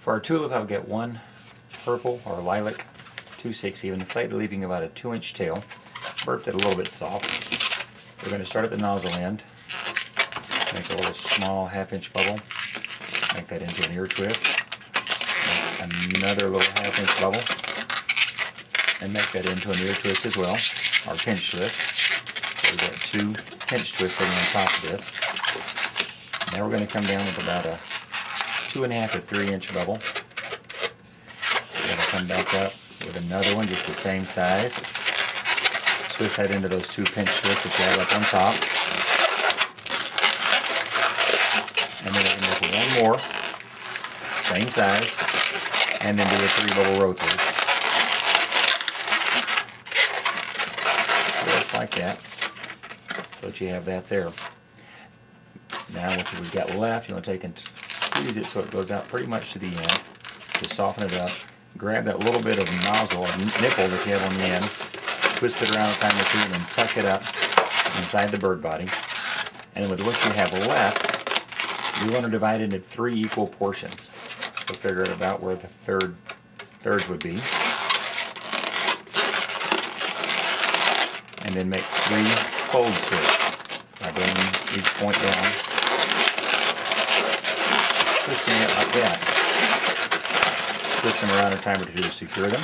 For our tulip, I'll get one purple or lilac 2/6 even inflated, leaving about a 2-inch tail. Burped it a little bit soft. We're going to start at the nozzle end. Make a little small 1/2-inch bubble. Make that into an ear twist. Make another little 1/2-inch bubble. And make that into an ear twist as well, or pinch twist. So we've got 2 pinch twists sitting on top of this. Now we're going to come down with about a 2.5 to 3-inch bubble. We're going to come back up with another one just the same size. Twist that into those 2 pinch twists that you have up on top. And then we're going to make one more, same size, and then do a 3 bubble row through. Just like that. So that you have that there. Now what we've got left, you want to take and squeeze it so it goes out pretty much to the end. Just soften it up. Grab that little bit of nozzle or nipple that you have on the end, twist it around a time or two, and then tuck it up inside the bird body. And then with what you have left, you want to divide it into 3 equal portions. So figure out about where the thirds would be. And then make 3 folds to it by bringing each point down, twisting it like that. Twist them around a time or two to secure them.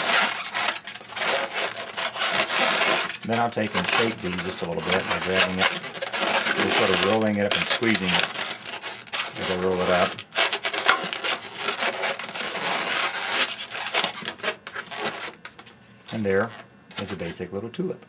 Then I'll take and shake these just a little bit by grabbing it, just sort of rolling it up and squeezing it as I roll it up. And there is a basic little tulip.